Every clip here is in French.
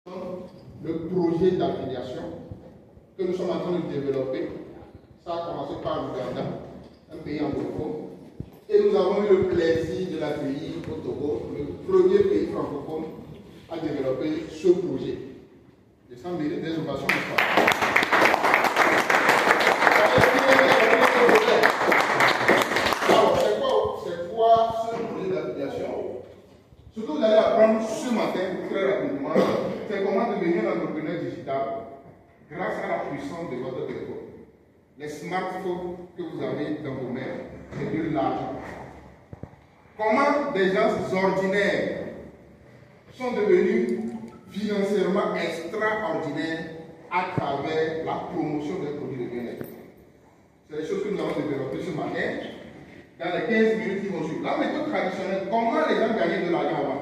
Le projet d'affiliation que nous sommes en train de développer, ça a commencé par l'Ouganda, un pays anglophone, et nous avons eu le plaisir de l'accueillir au Togo, le premier pays francophone à développer ce projet. Et ça mérite des ovations, n'est-ce pas? Alors, c'est quoi ce projet d'affiliation? Ce que vous allez apprendre ce matin, très rapidement, c'est comment devenir un entrepreneur digital grâce à la puissance de votre téléphone. Les smartphones que vous avez dans vos mains, c'est de l'argent. Comment des gens ordinaires sont devenus financièrement extraordinaires à travers la promotion des produits de bien-être. C'est les choses que nous allons développer ce matin dans les 15 minutes qui vont suivre. La méthode traditionnelle, comment les gens gagnaient de l'argent avant?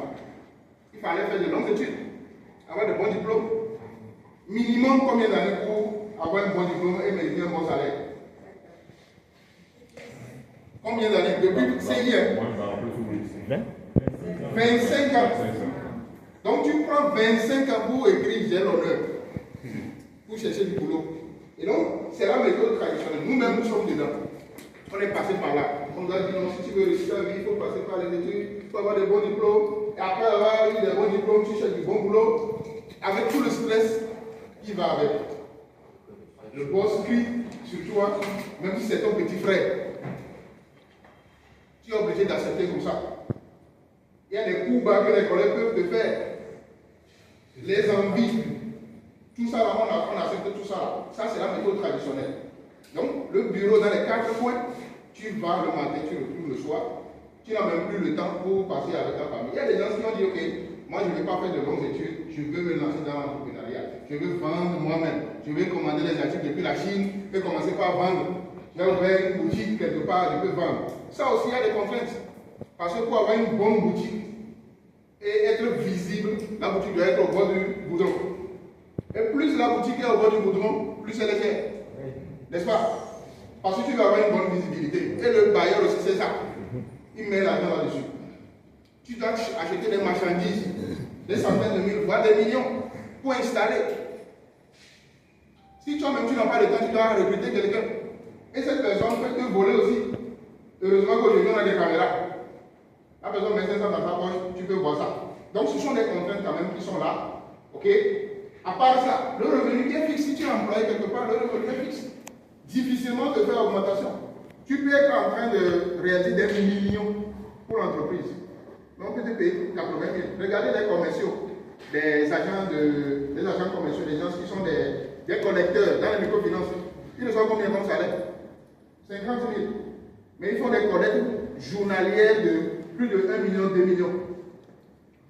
Il fallait faire de longues études, avoir de bons diplômes. Minimum combien d'années pour avoir un bon diplôme et mériter un bon salaire? Combien d'années? Depuis CI, 25 ans. Donc tu prends 25 ans pour écrire j'ai l'honneur, pour chercher du boulot. Et donc, c'est la méthode traditionnelle. Nous-mêmes, nous sommes dedans. On est passé par là. On doit dire non, si tu veux réussir ta vie, il faut passer par les études, il faut avoir des bons diplômes. Et après avoir eu des bons diplômes, tu cherches du bon boulot, avec tout le stress qui va avec. Le boss crie sur toi, même si c'est ton petit frère. Tu es obligé d'accepter comme ça. Il y a des coups bas que les collègues peuvent te faire. Les envies. Tout ça, là, on accepte tout ça. Ça, c'est la méthode traditionnelle. Donc, le bureau dans les 4 coins, tu vas le matin, tu retrouves le soir. Tu n'as même plus le temps pour passer avec ta famille. Il y a des gens qui ont dit, ok, moi je ne vais pas faire de longues études, je veux me lancer dans l'entrepreneuriat. Je veux vendre moi-même. Je vais commander les articles depuis la Chine et commencer par vendre. Je vais ouvrir une boutique quelque part, je peux vendre. Ça aussi, il y a des contraintes. Parce que pour avoir une bonne boutique et être visible, la boutique doit être au bord du goudron. Et plus la boutique est au bord du goudron, plus elle est chère. N'est-ce pas? Parce que tu vas avoir une bonne visibilité. Et le bailleur aussi, c'est ça. Il met l'argent là-dessus. Tu dois acheter des marchandises, des centaines de mille, voire des millions, pour installer. Si toi-même tu n'as pas de temps, tu dois recruter quelqu'un. Et cette personne peut te voler aussi. Heureusement qu'aujourd'hui on a des caméras. La personne met 500 dans sa poche, tu peux voir ça. Donc ce sont des contraintes quand même qui sont là. Ok? À part ça, le revenu qui est fixe, si tu es employé quelque part, le revenu est fixe. Difficilement de faire augmentation. Tu peux être en train de réaliser des millions pour l'entreprise. Mais on peut te payer 80 000. Regardez les commerciaux, des agents commerciaux, des gens qui sont des collecteurs dans les microfinances. Ils ne sont combien comme salaire? 50 000. Mais ils font des collectes journalières de plus de 1 million, 2 millions.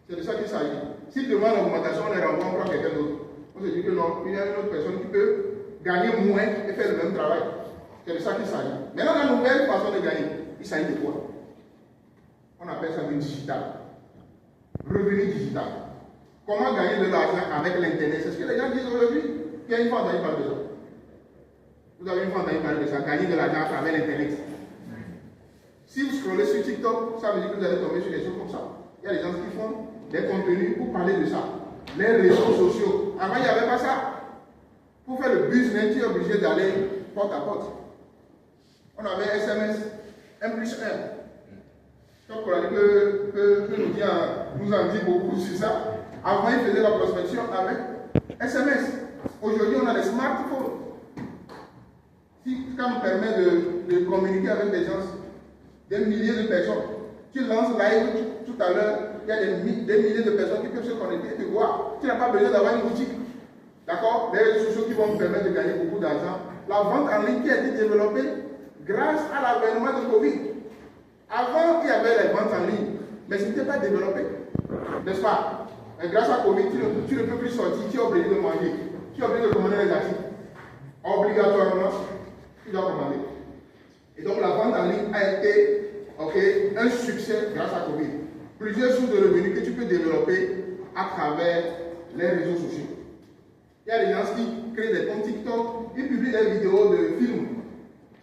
C'est de ça qu'il s'agit. S'ils demandent l'augmentation, on les renvoie, on prend quelqu'un d'autre. On se dit que non, il y a une autre personne qui peut gagner moins et faire le même travail. C'est de ça qu'il s'agit. Maintenant, la nouvelle façon de gagner, il s'agit de quoi? On appelle ça le digital. Revenu digital. Comment gagner de l'argent avec l'Internet? C'est ce que les gens disent aujourd'hui. Il y a une fois entendu parler de ça. Vous avez une fois entendu parler de ça, gagner de l'argent à travers l'Internet. Si vous scrollez sur TikTok, ça veut dire que vous allez tomber sur des choses comme ça. Il y a des gens qui font des contenus pour parler de ça. Les réseaux sociaux. Avant, il n'y avait pas ça. Pour faire le business, tu es obligé d'aller porte à porte. On avait SMS, 1+1. Donc, on a dit que nous en dit beaucoup sur ça. Avant, ils faisaient la prospection avec SMS. Aujourd'hui, on a des smartphones. Ça nous permet de communiquer avec des gens, des milliers de personnes. Tu lances live tout à l'heure, il y a des milliers de personnes qui peuvent se connecter et te voir. Tu n'as pas besoin d'avoir une boutique. D'accord? Les réseaux sociaux qui vont nous permettre de gagner beaucoup d'argent. La vente en ligne qui a été développée grâce à l'avènement de Covid. Avant, il y avait les ventes en ligne, mais ce n'était pas développé. N'est-ce pas? Et grâce à Covid, tu ne peux plus sortir, tu es obligé de manger. Tu es obligé de commander les articles. Obligatoirement, tu dois commander. Et donc la vente en ligne a été un succès grâce à Covid. Plusieurs sources de revenus que tu peux développer à travers les réseaux sociaux. Il y a des gens qui créent des comptes TikTok, ils publient des vidéos de films.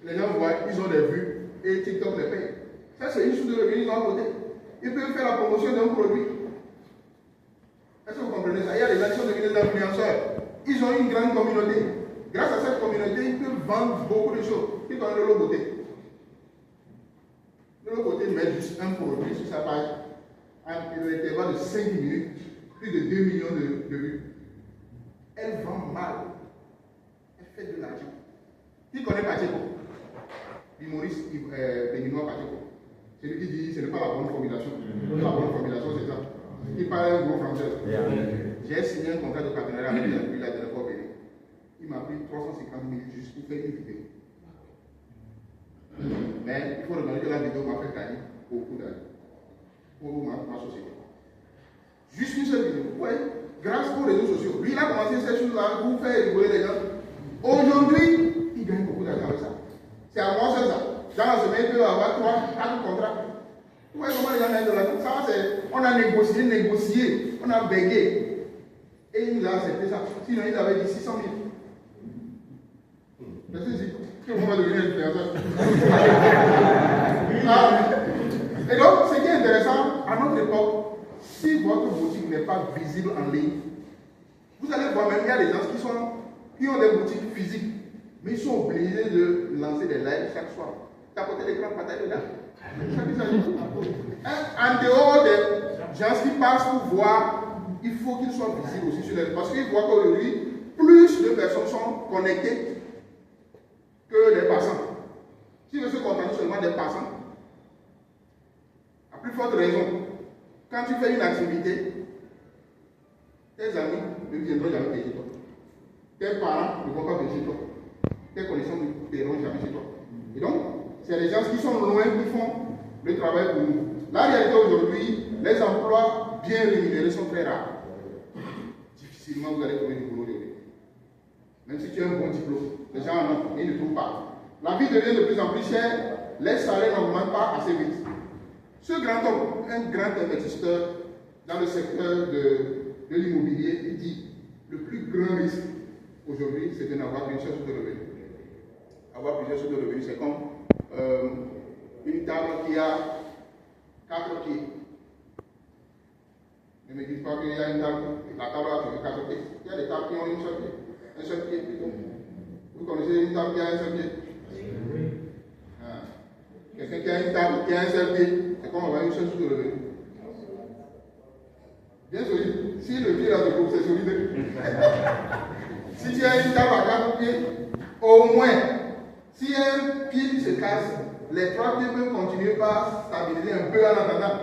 Les gens voient, ils ont des vues et TikTok les paye. Ça, c'est une source de revenus de l'autre côté. Ils peuvent faire la promotion d'un produit. Est-ce que vous comprenez ça? Il y a des gens qui sont devenus des influenceurs. Ils ont une grande communauté. Grâce à cette communauté, ils peuvent vendre beaucoup de choses. Ils connaissent le Loboté. Le Loboté met juste un produit sur sa page. À l'intervalle de 5 minutes, plus de 2 millions de vues. Elle vend mal. Elle fait de l'argent. Qui connaît Pacheco? L'humoriste béninois Pacheco. C'est lui qui dit ce n'est pas la bonne formulation. La bonne formulation, c'est ça. Il parle un gros français. J'ai signé un contrat de partenariat avec lui la dernière fois. Il m'a pris 350 000 juste pour faire une vidéo. Mais il faut reconnaître que la vidéo m'a fait gagner beaucoup d'argent pour ma société. Juste une seule vidéo. Oui, grâce aux réseaux sociaux. Lui, il a commencé ces choses-là pour faire rigoler les gens. Aujourd'hui, il gagne beaucoup d'argent avec ça. C'est à moi seul ça. Dans la semaine, il peut avoir 3-4 contrats. Vous voyez comment les gens gagnent de l'argent? Ça, c'est. On a négocié, on a bégué. Et il nous a accepté ça. Sinon, il avait dit 600 000. Mais si, tout le monde va devenir influenceur. Et donc, ce qui est intéressant, à notre époque, si votre boutique n'est pas visible en ligne, vous allez voir même, il y a des gens qui ont des boutiques physiques, mais ils sont obligés de lancer des lives chaque soir. Tapoter l'écran, partager là. En dehors des gens qui passent pour voir, il faut qu'ils soient visibles aussi sur les. Parce qu'ils voient qu'aujourd'hui, plus de personnes sont connectées que des passants. Si vous se contentez seulement des passants, à plus forte raison, quand tu fais une activité, tes amis ne viendront jamais chez toi. Tes parents ne vont pas venir chez toi. Tes connaissances ne viendront jamais chez toi. Et donc, c'est les gens qui sont loin qui font le travail pour nous. La réalité aujourd'hui, les emplois bien rémunérés sont très rares. Difficilement vous allez trouver du boulot aujourd'hui. Même si tu as un bon diplôme, les gens en ont, ils ne trouvent pas. La vie devient de plus en plus chère, les salaires n'augmentent pas assez vite. Ce grand homme, un grand investisseur dans le secteur de l'immobilier, il dit le plus grand risque aujourd'hui, c'est de n'avoir qu'une seule source de revenus. Avoir plusieurs sources de revenus, c'est comme une table qui a 4 pieds. Ne me dites pas qu'il y a une table, la table a 4 pieds. Il y a des tables qui ont un seul pied plutôt. Vous connaissez une table qui a un seul pied? Oui. Quelqu'un qui a une table qui a un seul pied, c'est comme avoir une seule source de revenus. Bien solide. Si le pied là de groupe, c'est solide. Si tu as une table à 4 pieds, au moins, si un pied se casse, les 3 pieds peuvent continuer par stabiliser un peu en attendant.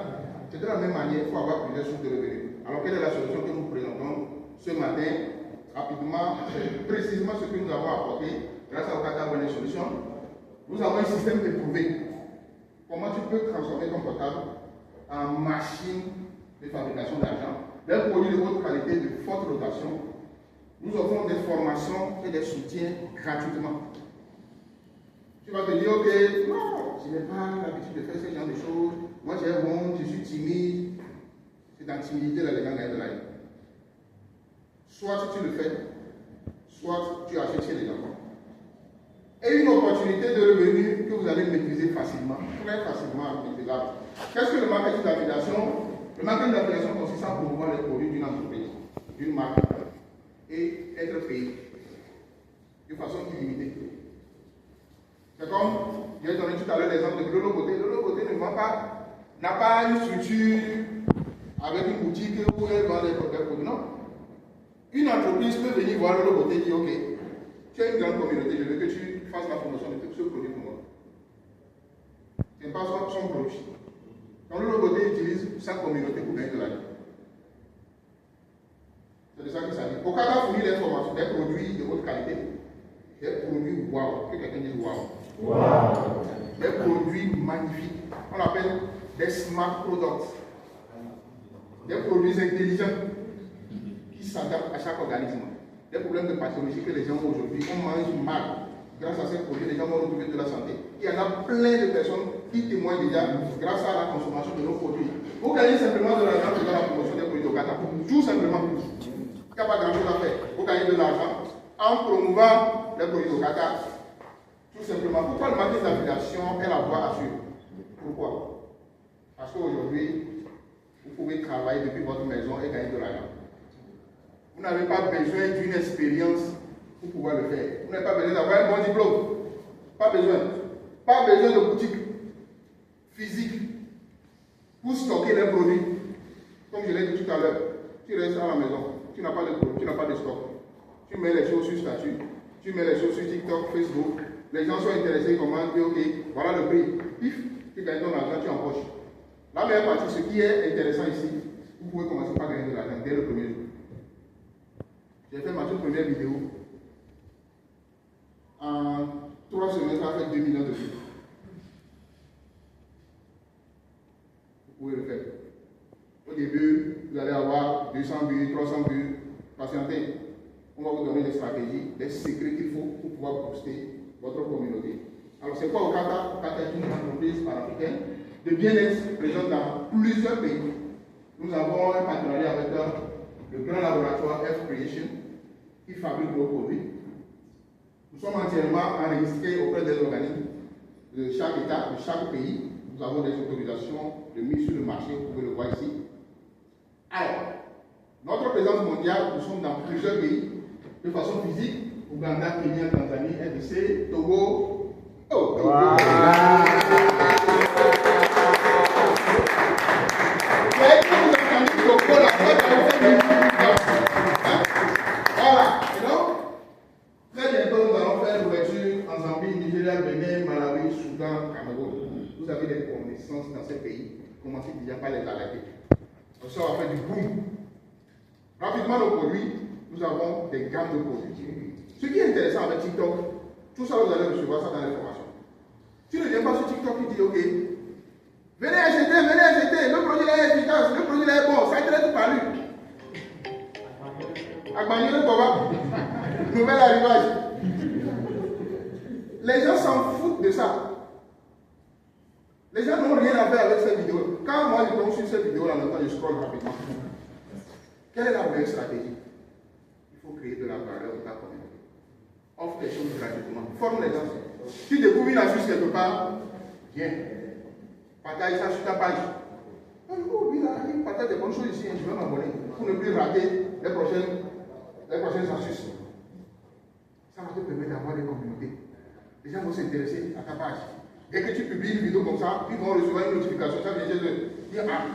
C'est de la même manière, il faut avoir plusieurs sources de revenus. Alors, quelle est la solution que nous présentons ce matin? Rapidement, c'est précisément ce que nous avons apporté grâce à Okata Money Solutions. Nous avons un système éprouvé. Comment tu peux transformer ton portable en machine de fabrication d'argent, d'un produit de haute qualité, de forte rotation. Nous offrons des formations et des soutiens gratuitement. Tu vas te dire, ok, non, je n'ai pas l'habitude de faire ce genre de choses. Moi, j'ai honte, je suis timide. C'est dans la timidité là, les gens gagnent de l'argent. Soit tu le fais, soit tu achètes chez les gens. Et une opportunité de revenu que vous allez maîtriser facilement, très facilement maîtrisable. Qu'est-ce que le marketing d'affiliation? Le marketing d'affiliation consiste à promouvoir les produits d'une entreprise, d'une marque, et être payé de façon illimitée. C'est comme, j'ai donné tout à l'heure l'exemple de Lolo Côté. Lolo Côté ne vend pas, n'a pas une structure avec une boutique où elle vend des produits. Non. Une entreprise peut venir voir Lolo Côté et dire, ok, tu as une grande communauté, je veux que tu fasses la promotion de ce produit pour moi. Ce n'est pas son produit. Donc Lolo Côté utilise sa communauté pour gagner de l'argent. C'est de ça qu'il s'agit. Au cas où fournir des formations, des produits de haute qualité, des produits wow, que quelqu'un dise wow. Wow. Des produits magnifiques. On appelle des smart products. Des produits intelligents qui s'adaptent à chaque organisme. Des problèmes de pathologie que les gens ont aujourd'hui. On mange mal. Grâce à ces produits, les gens vont retrouver de la santé. Il y en a plein de personnes qui témoignent déjà grâce à la consommation de nos produits. Vous gagnez simplement de l'argent dans la promotion des produits de Okata. Tout simplement. Il n'y a pas grand-chose à faire. Vous gagnez de l'argent en promouvant les produits d'Okata. Tout simplement. Pourquoi le marketing d'affiliation est la voie à suivre? Pourquoi? Parce qu'aujourd'hui, vous pouvez travailler depuis votre maison et gagner de l'argent. Vous n'avez pas besoin d'une expérience pour pouvoir le faire. Vous n'avez pas besoin d'avoir un bon diplôme. Pas besoin. Pas besoin de boutique physique pour stocker les produits. Comme je l'ai dit tout à l'heure, tu restes à la maison, tu n'as pas de produits, tu n'as pas de stock. Tu mets les choses sur statut, tu mets les choses sur TikTok, Facebook. Les gens sont intéressés, ils commandent, puis ok, voilà le prix. Pif, tu gagnes ton argent, tu empoches. La meilleure partie, ce qui est intéressant ici, vous pouvez commencer par gagner de l'argent dès le premier jour. J'ai fait ma toute première vidéo. En 3 semaines, ça a fait 2 millions de vues. Vous pouvez le faire. Au début, vous allez avoir 200 vues, 300 vues. Patientez. On va vous donner des stratégies, des secrets qu'il faut pour pouvoir booster votre communauté. Alors, c'est quoi Okata? Okata est une entreprise panafricaine de bien-être présente dans plusieurs pays. Nous avons un partenariat avec le grand laboratoire F Creation qui fabrique nos produits. Nous sommes entièrement enregistrés auprès des organismes de chaque État, de chaque pays. Nous avons des autorisations de mise sur le marché, vous pouvez le voir ici. Alors, notre présence mondiale, nous sommes dans plusieurs pays, de façon physique, Ouganda, Kenya, Tanzanie, RDC, Togo. Oh, Togo! Wow. Voilà, et donc, très bientôt nous allons faire l'ouverture en Zambie, Nigeria, Bénin, Malawi, Soudan, Cameroun. Vous avez des connaissances dans ces pays, commencez déjà par les alerter. Donc ça va faire du boom. Rapidement, nos produits, nous avons des gammes de produits. Ce qui est intéressant avec TikTok, tout ça vous allez recevoir ça dans les formations. Tu ne viens pas sur TikTok et dis ok, venez acheter, le produit là est efficace, le produit là est bon, ça traite par lui. Agbagné le Boba, nouvel arrivage. Les gens s'en foutent de ça. Les gens n'ont rien à faire avec cette vidéo. Quand moi je tombe sur cette vidéo là, maintenant je scroll rapidement. Quelle est la meilleure stratégie? Il faut créer de la valeur dans ta communauté. Offre des choses gratuitement. Forme les gens. Tu découvres une astuce quelque part, viens. Partage ça sur ta page. Oh, il partage des bonnes choses ici, je vais m'abonner pour ne plus rater les prochaines astuces. Ça va te permettre d'avoir des communautés. Les gens vont s'intéresser à ta page. Dès que tu publies une vidéo comme ça, ils vont recevoir une notification. Ça vient de dire ah,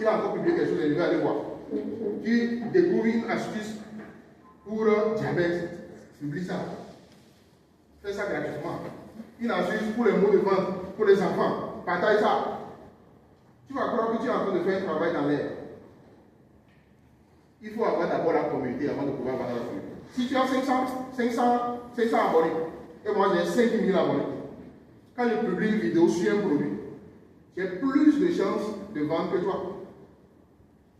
il a encore publié quelque chose et je vais aller voir. Tu découvres une astuce pour diabète, publie ça. Fais ça gratuitement. Une astuce pour les mots de vente, pour les enfants, partage ça. Tu vas croire que tu es en train de faire un travail dans l'air. Il faut avoir d'abord la communauté avant de pouvoir avoir la communauté. Si tu as 500 abonnés, et moi j'ai 5000 abonnés, quand je publie une vidéo sur un produit, j'ai plus de chances de vendre que toi.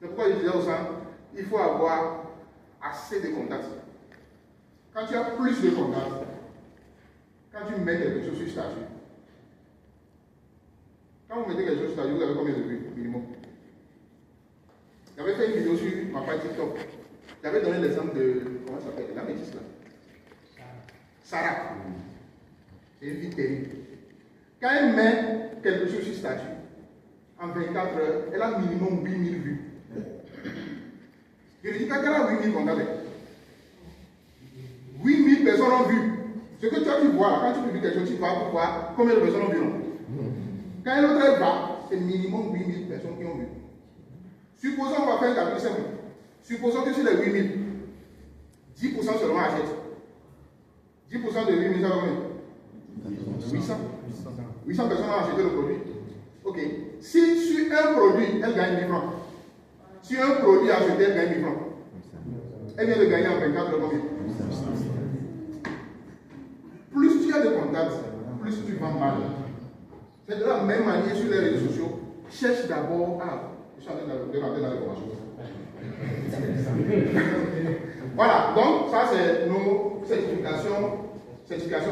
C'est pourquoi je disais au centre, il faut avoir assez de contacts. Quand tu as plus de contacts, quand tu mets quelque chose sur statut, quand vous mettez quelque chose sur statut, vous avez combien de vues minimum? J'avais fait une vidéo sur ma page TikTok. J'avais donné l'exemple de, comment ça s'appelle, la métisse là. Sarah. C'est une fille terrible. Quand elle met quelque chose sur statut, en 24 heures, elle a minimum 8000 vues. Je lui dis qu'elle a 8000 contacts. 8000 personnes ont vu. Ce que toi tu vois, quand tu publies quelque chose, tu vas pour voir combien de personnes ont vu. Quand l'autre elle va, c'est minimum 8000 personnes qui ont vu. Supposons qu'on va faire un calcul simple. Supposons que sur les 8000, 10% seulement achètent. 10% de 8000, ça va combien? 800 personnes ont acheté le produit. Ok. Si sur un produit, elle gagne 1000 francs. Si un produit acheté, elle gagne 1000 francs. Elle vient de gagner en 24 heures combien? Plus tu as de contacts, plus tu vends mal. C'est de la même manière sur les réseaux sociaux. Cherche d'abord à... Je suis en train de rentrer dans les formations. Voilà, donc ça c'est nos certifications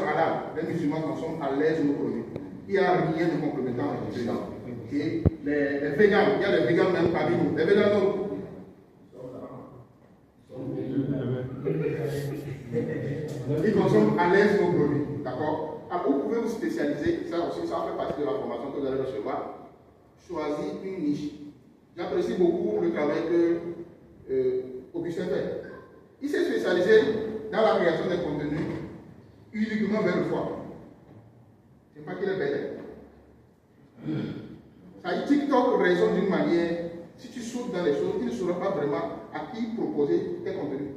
halal. Les musulmans consomment à l'aise nos produits. Il n'y a rien de complémentaire dedans. Okay. Les végans, il y a des végans même parmi nous. Les végans non. Ils consomment à l'aise nos produits. D'accord? Alors vous pouvez vous spécialiser, ça aussi, ça fait partie de la formation que vous allez recevoir. Choisir une niche. J'apprécie beaucoup le travail que Augustin fait. Il s'est spécialisé dans la création des contenus uniquement vers le foie. C'est pas qu'il est bête. Ça dit, TikTok raisonne d'une manière, si tu sautes dans les choses, tu ne sauras pas vraiment à qui proposer tes contenus.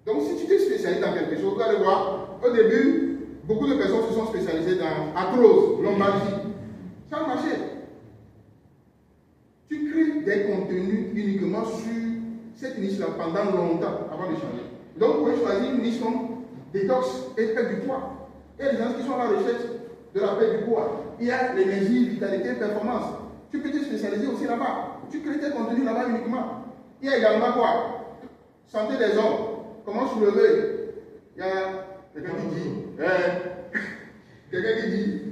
Donc si tu t'es spécialisé dans quelque chose, vous allez voir, au début, beaucoup de personnes se sont spécialisées dans arthrose, lombalgie. Ça a marché. Tu crées des contenus uniquement sur cette niche-là pendant longtemps avant de changer. Donc, vous pouvez choisir une niche comme détox et perte du poids. Il y a des gens qui sont à la recherche de la perte du poids. Il y a l'énergie, vitalité, performance. Tu peux te spécialiser aussi là-bas. Tu crées tes contenus là-bas uniquement. Il y a également quoi? Santé des hommes. Comment soulever? Il y a quelqu'un qui dit,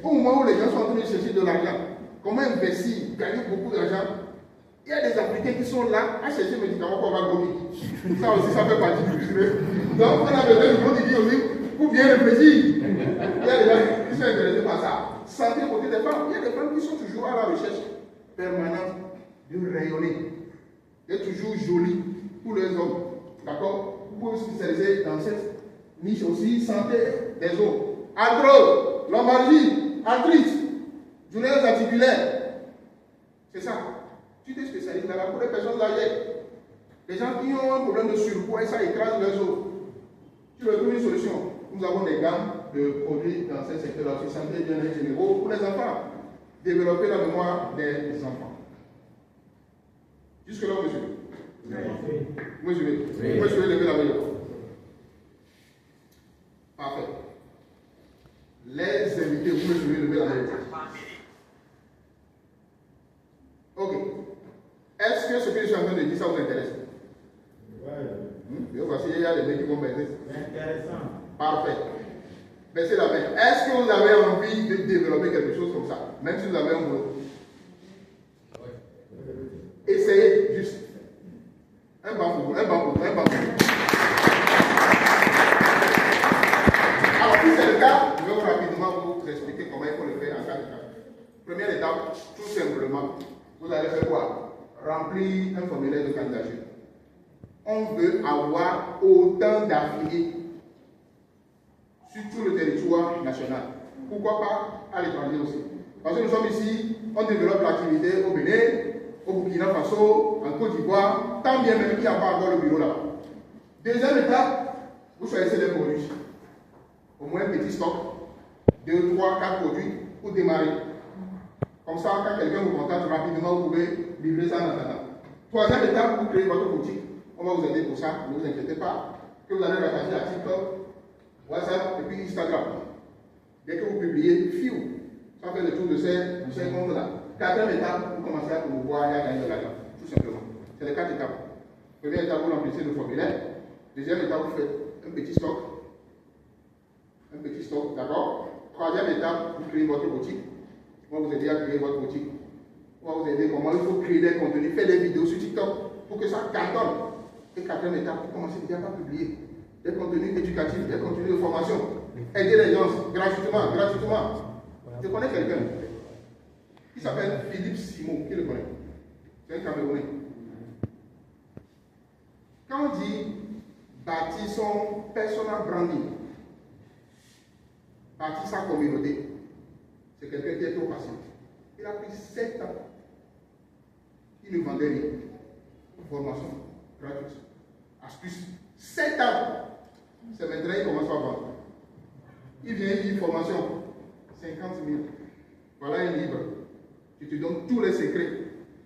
au moment où les gens sont en train de chercher de l'argent, comment investir, gagner beaucoup d'argent? Il y a des Africains qui sont là à chercher des médicaments qu'on va gommer. Ça aussi, ça fait partie du business. Donc, on a besoin de votre idée aussi pour bien réfléchir. Il y a des gens qui sont intéressés par ça. Santé côté des femmes. Il y a des femmes qui sont toujours à la recherche permanente de rayonner, d'être toujours jolies pour les hommes. D'accord? Vous pouvez vous spécialiser dans cette niche aussi, santé des os. Arthrose, lombalgie, arthrite, douleurs articulaires. C'est ça. Tu te spécialises là-bas pour les personnes âgées. Les gens qui ont un problème de surpoids et ça écrase leurs os. Tu veux trouver une solution. Nous avons des gammes de produits dans ce secteur-là, sur santé et bien-être généraux pour les enfants. Développer la mémoire des enfants. Jusque-là, monsieur. Moi, je vais lever la main. Parfait. Les invités, vous me lever la main. Ok. Est-ce que ce que je suis en train de dire, ça vous intéresse? Oui. Voici, il y a des mecs qui vont baisser. Intéressant. Parfait. Baissez la main. Est-ce que vous avez envie de développer quelque chose comme ça? Même si vous avez un boulot. Essayez juste. Un banc pour vous, un banc pour vous, un banc pour vous. Alors, si c'est le cas, je vais vous rapidement vous expliquer comment il faut le faire en 4 étapes. Première étape, tout simplement, vous allez faire quoi? Remplir un formulaire de candidature. On veut avoir autant d'affiliés sur tout le territoire national. Pourquoi pas à l'étranger aussi? Parce que nous sommes ici, on développe l'activité au Bénin, au Burkina Faso, en Côte d'Ivoire, tant bien même qu'il n'y a pas encore le bureau là-bas. Deuxième étape, vous choisissez des produits. Au moins un petit stock, 2, 3, 4 produits pour démarrer. Comme ça, quand quelqu'un vous contacte rapidement, vous pouvez livrer ça en attendant. Troisième étape, vous créez votre boutique. On va vous aider pour ça, ne vous inquiétez pas. Que vous allez rattacher à TikTok, WhatsApp et puis Instagram. Dès que vous publiez, fiou, ça fait le tour de ces comptes-là. Quatrième étape, vous commencez à promouvoir et à gagner de l'argent, tout simplement. C'est les 4 étapes. Première étape, vous remplissez le formulaire. Deuxième étape, vous faites un petit stock. Un petit stock, d'accord? Troisième étape, vous créez votre boutique. On va vous aider à créer votre boutique. On va vous aider comment il faut créer des contenus, faire des vidéos sur TikTok pour que ça cartonne. Et quatrième étape, vous commencez déjà à publier des contenus éducatifs, des contenus de formation. Aider les gens gratuitement. Je connais quelqu'un qui s'appelle Philippe Simon. Qui le connaît? C'est un Camerounais. Quand on dit bâtir son personal branding, bâtir sa communauté, c'est quelqu'un qui est trop patient. Il a pris 7 ans. Il ne vendait rien. Formation gratuite. Astuce. 7 ans. C'est maintenant qu'il commence à vendre. Il vient, il dit formation. 50 000. Voilà un livre. Je te donne tous les secrets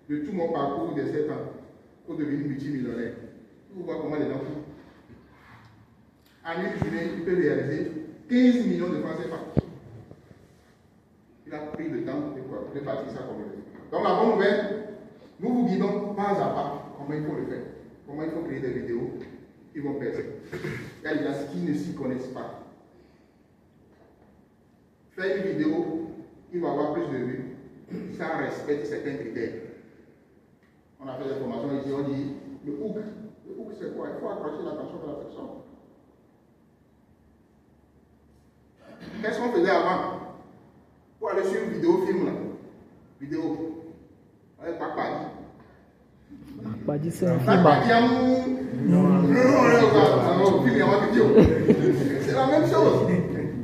de tout mon parcours de 7 ans pour devenir multimillionnaire. Vous voyez comment les gens font. En une journée, il peut réaliser 15 millions de francs CFA. Il a pris le temps de bâtir sa communauté. Donc la bonne nouvelle, nous vous guidons pas à pas comment il faut le faire. Comment il faut créer des vidéos qui vont percer. Il y a des gens qui ne s'y connaissent pas. Faire une vidéo, il va avoir plus de vues. Ça respecte certains critères. On a fait des formations ici, on dit le hook. Le hook, c'est quoi? Il faut accrocher l'attention de la personne. Qu'est-ce qu'on faisait avant? Pour aller sur une vidéo film là. Vidéo. Avec Papa. C'est la même chose.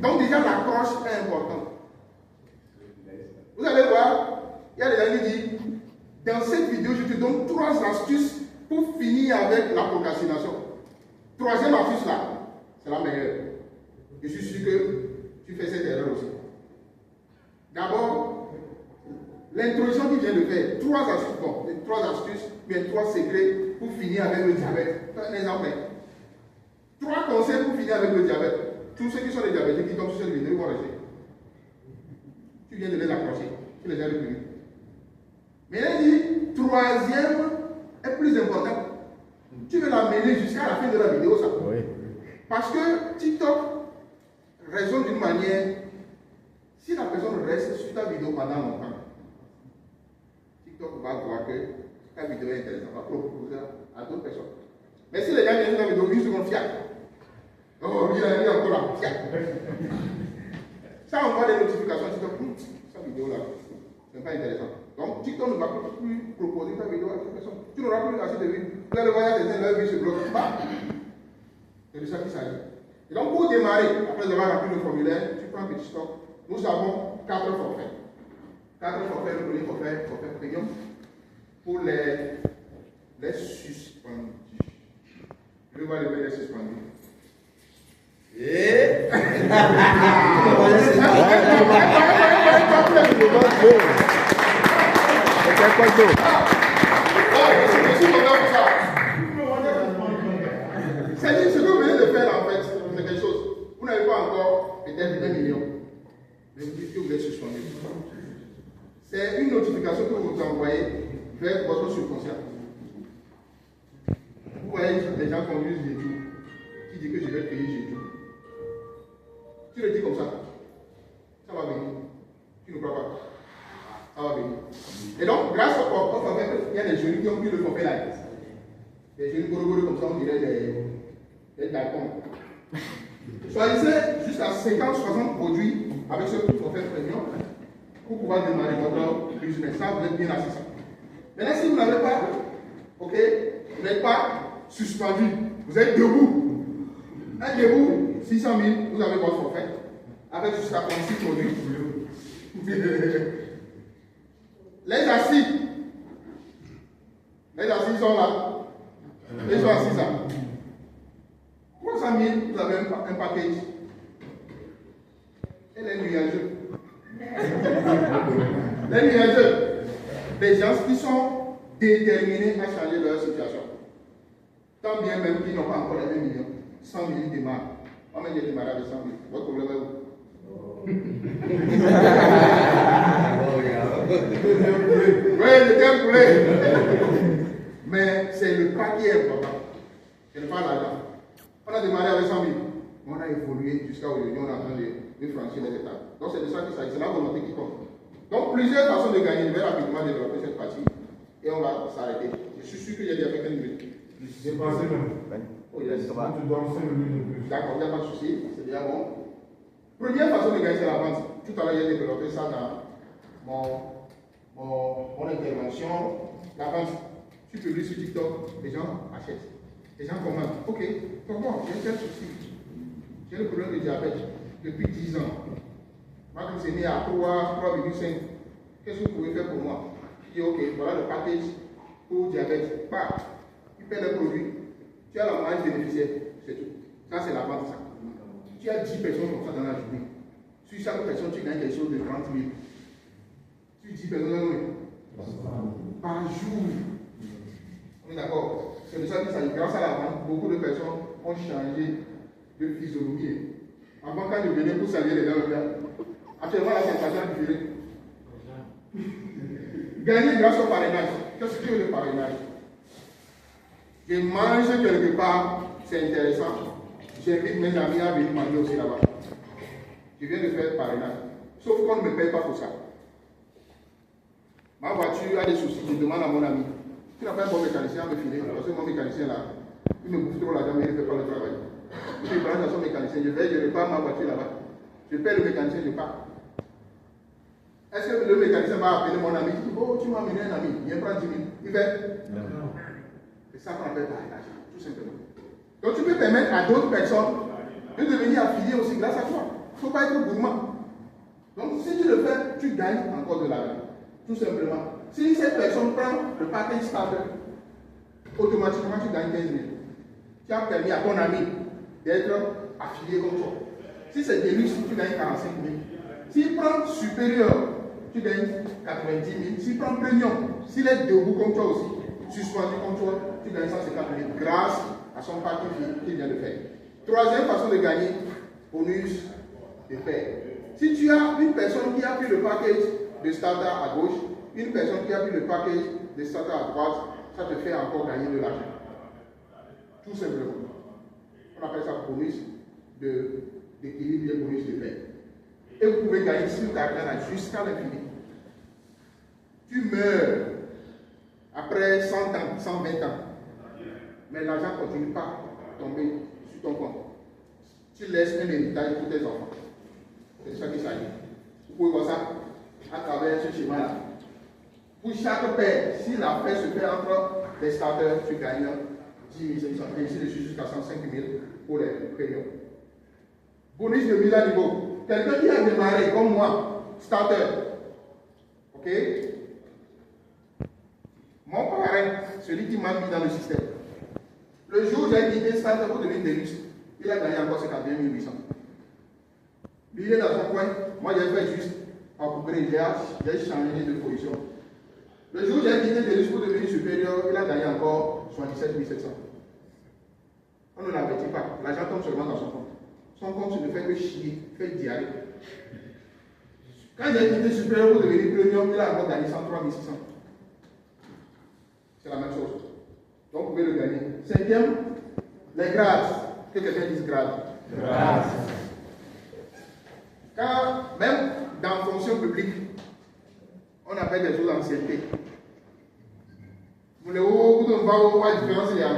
Donc déjà l'approche est importante. Vous allez voir, il y a des gens qui disent, dans cette vidéo, je te donne 3 astuces pour finir avec la procrastination. 3e astuce là, c'est la meilleure. Je suis sûr que tu fais cette erreur aussi. D'abord, l'introduction qu'il vient de faire, 3 astuces, bon, 3 astuces, bien 3 secrets pour finir avec le diabète. Un exemple. 3 conseils pour finir avec le diabète. Tous ceux qui sont des diabétiques qui tombent sur cette vidéo vont rester. Tu viens de les accrocher. Tu les as reconnus. Mais il dit, 3e est plus important. Tu veux l'amener jusqu'à la fin de la vidéo, ça. Oui. Parce que TikTok raisonne d'une manière, si la personne reste sur ta vidéo pendant longtemps, TikTok va voir que ta vidéo est intéressante, va proposer à d'autres personnes. Mais si les gens viennent sur la vidéo, 8 secondes, fiac. Oh, il a encore là, fiac. Ça envoie des notifications, TikTok, sa vidéo là, c'est pas intéressant. Donc, TikTok ne va plus proposer ta vidéo à toute personne. Tu n'auras plus assez de vues. Vous allez voir, leur vie se bloque. C'est de ça qu'il s'agit. Et donc, pour démarrer, après avoir rempli le formulaire, tu prends un petit stock. Nous avons 4 forfaits. 4 forfaits, le premier forfait premium, pour les suspendus. Je vais voir les mettre suspendus. Et. C'est ce que vous venez de faire en fait, c'est quelque chose. Vous n'avez pas encore peut-être 1 million, mais vous dites que vous êtes suspendu. C'est une notification que vous envoyez vers votre subconscient. Vous voyez les gens conduisent des tours, qui disent que je vais payer chez tout. Tu le dis comme ça, ça va venir. Tu ne crois pas? Ça va venir. Et donc, grâce au forfait, il y a des jeunes qui ont pris le forfait là. Des jeunes gorogoro comme ça, on dirait des daltons. Choisissez jusqu'à 50-60 produits avec ce forfait premium pour pouvoir démarrer votre business. Ça, vous êtes bien assis. Maintenant, si vous n'avez pas, ok, vous n'êtes pas suspendu, vous êtes debout. Un debout, 600 000, vous avez votre forfait avec jusqu'à 36 produits. Les assis sont là. Ils sont assis là. 300 000, vous avez un package. Et les nuageux. Les nuageux. Des gens qui sont déterminés à changer leur situation. Tant bien même qu'ils n'ont pas encore les 1 million. 100 000 démarrent. On va démarrer avec 100 000. Votre problème est où? Oui, j'étais un poulet. Mais c'est le pas qui est important. Ce n'est pas l'argent. On a démarré avec 100 000. On a évolué jusqu'à aujourd'hui. On est en train de franchir les étapes. Donc c'est de ça qu'il s'agit. C'est la volonté qui compte. Donc plusieurs façons de gagner. Je vais rapidement développer cette partie. Et on va s'arrêter. Je suis sûr qu'il y a des Africains minutes. J'ai passé même. Oh, yes. Tu dois 5 minutes de plus. D'accord, il n'y a pas de souci. C'est déjà bon. Première façon de gagner, c'est la vente. Tout à l'heure, j'ai développé ça dans mon intervention. La vente. Tu publies sur TikTok, les gens achètent. Les gens commandent. Ok, comment? J'ai un tel souci. J'ai le problème de diabète depuis 10 ans. Ma glycémie à 3,5. Qu'est-ce que vous pouvez faire pour moi? Je dis ok, voilà le package pour diabète. Bah, tu paies le produit. Tu as la marge bénéficiaire. C'est tout. Ça, c'est la vente. Ça. Tu as 10 personnes comme ça dans la journée. Sur chaque personne, tu gagnes quelque chose de 30 000. Sur 10 personnes, par jour. On est d'accord? C'est de ça qu'il s'agit. Grâce à la vente, beaucoup de personnes ont changé de physionomie. Avant, quand je venais pour saluer les gens, actuellement, la sensation est différente. Gagner grâce au parrainage. Qu'est-ce que le parrainage? Je mange quelque part, c'est intéressant. J'invite mes amis à venir manger aussi là-bas. Je viens de faire parrainage. Sauf qu'on ne me paye pas pour ça. Ma voiture a des soucis, je demande à mon ami. Tu n'as pas un bon mécanicien à me filer, parce que mon mécanicien là, il me bouffe trop l'argent, mais il ne fait pas le travail. Je branche à son mécanicien, je repars ma voiture là-bas. Je paie le mécanicien, je pars. Est-ce que le mécanicien va appeler mon ami? Il dit, oh, tu m'as amené un ami, viens prendre 10 000. Il fait? C'est ça qu'on appelle parrainage, tout simplement. Donc tu peux permettre à d'autres personnes de devenir affiliés aussi grâce à toi. Il ne faut pas être gourmand. Donc si tu le fais, tu gagnes encore de l'argent. Tout simplement. Si cette personne prend le package starter, automatiquement tu gagnes 15 000. Tu as permis à ton ami d'être affilié comme toi. Si c'est déluxe, tu gagnes 45 000. S'il prend supérieur, tu gagnes 90 000. S'il prend premium, s'il est debout comme toi aussi, suspendu comme toi, tu gagnes 150 000 grâce à son package qu'il vient de faire. Troisième façon de gagner, bonus de pair. Si tu as une personne qui a pris le package de starter à gauche, une personne qui a pris le package de starter à droite, ça te fait encore gagner de l'argent. Tout simplement. On appelle ça bonus d'équilibre et bonus de pair. Et vous pouvez gagner sur ta carrière jusqu'à l'infini. Tu meurs après 100 ans, 120 ans, mais l'argent ne continue pas à tomber sur ton compte. Tu laisses un héritage pour tes enfants. C'est ça qui s'agit. Vous pouvez voir ça à travers ce schéma-là. Pour chaque paire, si la paire se fait entre les starters, tu gagnes 10 500 et ici de suite jusqu'à 105 000 pour les premiums. Bonus de mise à niveau. Quelqu'un qui a démarré comme moi, starter. Ok? Mon parrain, celui qui m'a mis dans le système. Le jour où j'ai quitté starter pour devenir déluxe, il a gagné encore 51 800. Lui, il est dans son coin. Moi, j'ai fait juste recouvrir, j'ai changé de position. Le jour où j'ai quitté déluxe pour devenir supérieur, il a gagné encore 77 700. On ne l'avertit pas. L'argent tombe seulement dans son compte. Son compte ne fait que chier, fait diarrhée. Quand j'ai quitté supérieur pour devenir premium, il a encore gagné 103 600. C'est la même chose. Donc vous pouvez le gagner. Cinquième, les grades. Que quelqu'un dise grades. Grades. Quand, même dans la fonction publique, on appelle des choses d'ancienneté. Vous ne voyez pas la différence, il y a.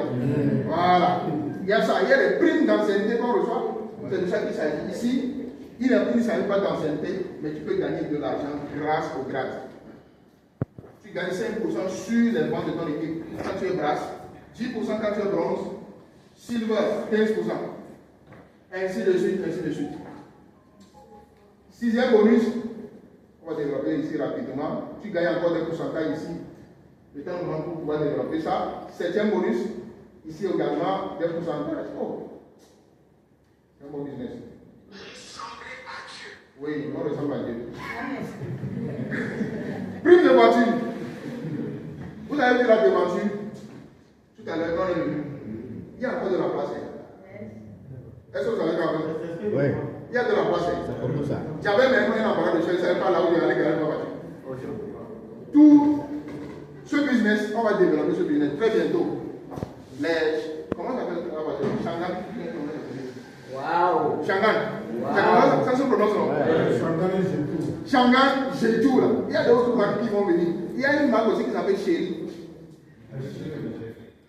Voilà. Il y a ça. Il y a les primes d'ancienneté qu'on reçoit. C'est de ça qu'il s'agit. Ici, il ne s'agit pas d'ancienneté, mais tu peux gagner de l'argent grâce au grade. Tu gagnes 5% sur les ventes de ton équipe quand tu es brasse, 10% quand tu es bronze, silver 15%. Ainsi de suite, ainsi de suite. Sixième bonus, on va développer ici rapidement. Tu gagnes encore des pourcentages ici. Le temps moment pour pouvoir développer ça. Septième bonus, ici également des pourcentages. Oh, c'est un bon business. Oui, on ressemble à Dieu. Prime de voiture. Vous avez vu la devanture tout à l'heure dans le menu. Il y a encore de la place. Est-ce que vous avez vu? Oui. Il y a de la place. C'est comme ça. J'avais même un appareil de choix, je ne savais pas là où il allait garer ma voiture. Tout ce business, on va développer ce business très bientôt. Comment ça s'appelle la voiture? Shangan. Waouh! Shangan. Ça se prononce non? Shangan, j'ai tout là. Il y a d'autres marques qui vont venir. Il y a une marque aussi qui s'appelle Chéri.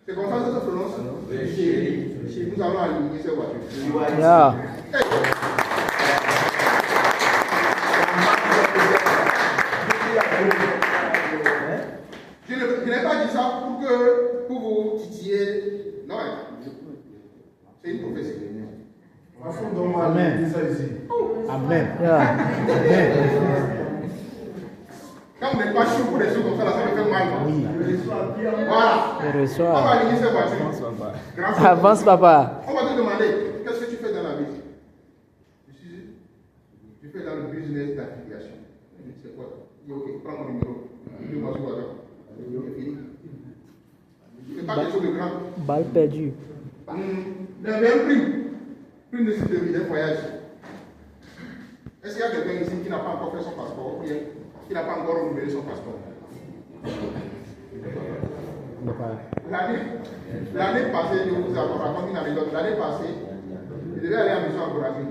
C'est comme ça que ça se prononce? Chéri. Nous allons aligner ces voitures. Yeah. Je n'ai pas dit ça pour vous titiller. Non, c'est une prophétie. Amen. Amen. Yeah. Quand vous n'êtes pas chaud pour des choses comme ça, ça me fait mal. Oui. Voilà. Je On reçois. va aligner ces voitures. Grâce à Avance, papa. On va te demander, qu'est-ce que tu fais dans la vie? Je fais dans le business d'affiliation. C'est quoi? Il dit, ok, prends mon numéro. Dis-moi ce voisin. C'est fini. C'est pas quelque chose de grave. Balle perdue. Il y avait un prime de site de vie, d'un voyage. Est-ce qu'il y a quelqu'un ici qui n'a pas encore fait son passeport ou bien qui n'a pas encore renouvelé son passeport? L'année passée, je vous raconte une anecdote. L'année passée, je devais aller en mission en Brésil.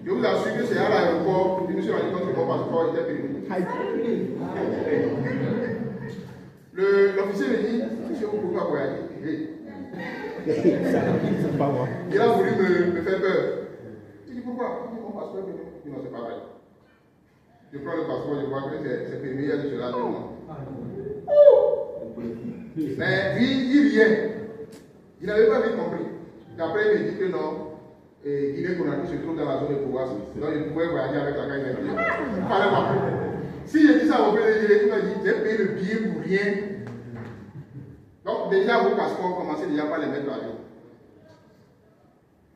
Je vous assure que c'est à l'aéroport, je me suis rendu compte que mon passeport était périmé. L'officier me dit, monsieur, vous pouvez pas voyager. C'est pas moi. Il a voulu me faire peur. Je dis pourquoi? Il dit mon passeport est périmé. Je dis non, c'est pas vrai. Je prends le passeport, je vois que c'est périmé, il y a des choses là dedans. Mais lui, il riait. Il n'avait pas bien compris. Après, il me dit que non, Guinée-Conakry se trouve dans la zone de pouvoir. Donc, il pouvait voyager avec la caille. Il fallait voir. Si j'ai dit ça au PDG, il m'a dit j'ai payé le billet pour rien. Donc, déjà, vos passeports, commencez déjà par les mettre à jour.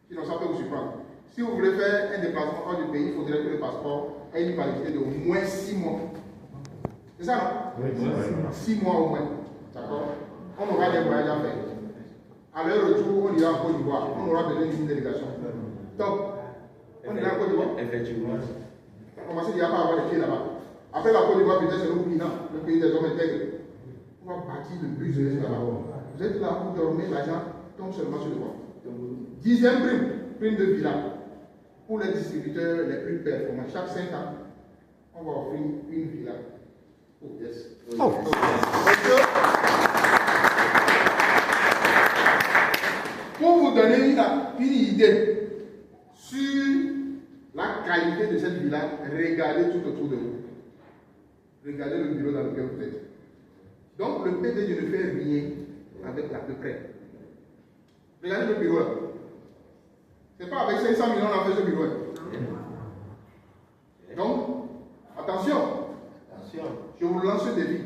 Sinon, ça peut vous surprendre. Si vous voulez faire un déplacement hors du pays, il faudrait que le passeport ait une validité de au moins 6 mois. C'est ça, non? Oui, 6 mois au moins. D'accord? On aura des voyages à faire. À leur retour, on ira en Côte d'Ivoire. On aura besoin d'une délégation. Top. On ira en Côte d'Ivoire. Effectivement. Commencez déjà par avoir les pieds là-bas. Après la Côte d'Ivoire, peut-être c'est le Burkina, le pays des hommes intègres. On va partir de bus là-bas. Vous êtes là pour dormir, l'argent tombe seulement sur le compte. 10e prime de villa pour les distributeurs les plus performants. Chaque 5 ans, on va offrir une villa. Oh, yes. Oh. Pour vous donner une idée sur la qualité de cette villa, regardez tout autour de vous. Regardez le bureau dans lequel vous êtes. Donc, le PDG ne fait rien avec l'à peu près. Regardez le bureau là. C'est pas avec 500 millions qu'on a fait ce bureau. Donc, attention. Je vous lance un défi.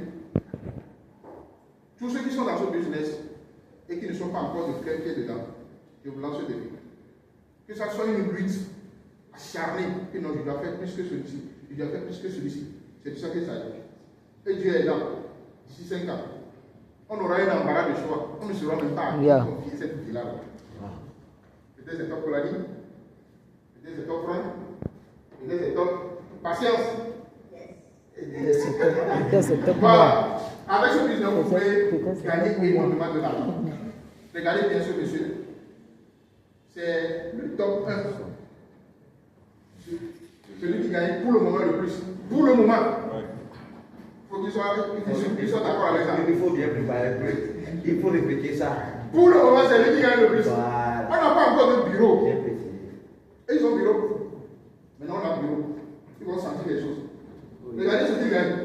Tous ceux qui sont dans ce business et qui ne sont pas encore de plein pied dedans, je vous lance un défi. Que ça soit une lutte acharnée, que non, je dois faire plus que celui-ci, je dois faire plus que celui-ci. C'est de ça qu'il s'agit. Et Dieu est là. D'ici 5 ans, on aura un embarras de choix. On ne saura même pas à confier cette vie-là. Peut-être c'est top Colani, peut-être c'est top Franck, peut-être c'est top Patience. Voilà. Avec ce business, vous pouvez gagner énormément de l'argent. Regardez bien ce monsieur. C'est le top 1. Celui qui gagne pour le moment le plus. Pour le moment. Il faut qu'il soit d'accord avec ça. Il faut bien préparer. Il faut répéter ça. Pour le moment, c'est lui qui gagne le plus. Voilà. On n'a pas encore de bureau. Bien précisé. Et ils ont bureau. Maintenant, on a bureau. Ils vont sentir les choses. Regardez ce qu'ils gagnent.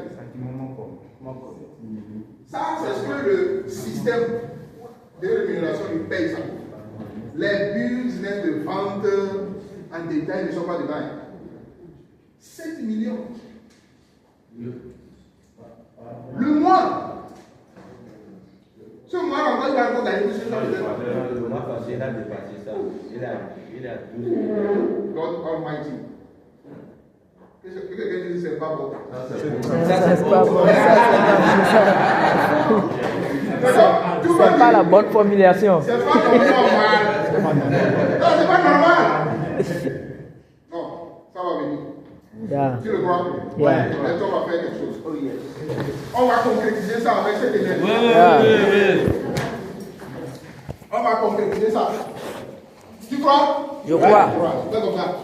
Ça, c'est ce que le système de rémunération lui paye ça. Les business de vente en détail ne sont pas dedans. 7 millions. Le mois. Ce mois, il a encore gagné plus que ça. Le mois passé, il a dépassé ça. Il a 12 millions. God Almighty. Quelqu'un dit c'est pas bon. C'est pas la bonne formulation. C'est pas normal. Non, c'est pas normal. Non, ça va venir. Yeah. Tu le vois? Yeah. Maintenant, on va faire quelque chose. On va concrétiser ça avec cette énergie. On va concrétiser ça. Tu crois? Je crois. Fais comme ça.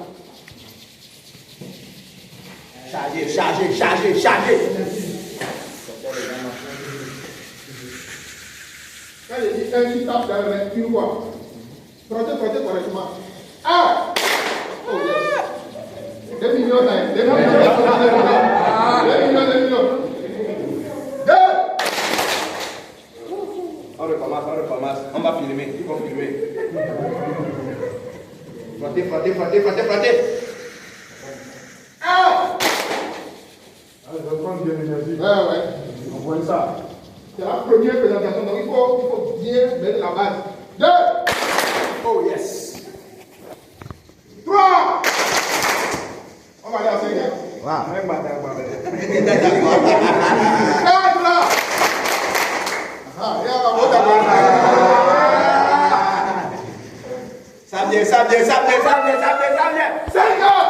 Chargez. Quand il dit un qui tape dans le main, tu vois. Frottez correctement. Ah! Oh yes. 2 millions, 2 millions. 2 millions. 2! On recommence. On va filmer. Ils vont filmer. Frottez. Ah! Allez, je vais prendre bien l'énergie. Ouais. On voit ça. C'est la première présentation, donc il faut bien mettre la base. 2! Oh yes. 3! On va aller à 5. Même pas d'accord. 4 là! Ah, il y a la bonne d'accord. Ça vient. 5 ans!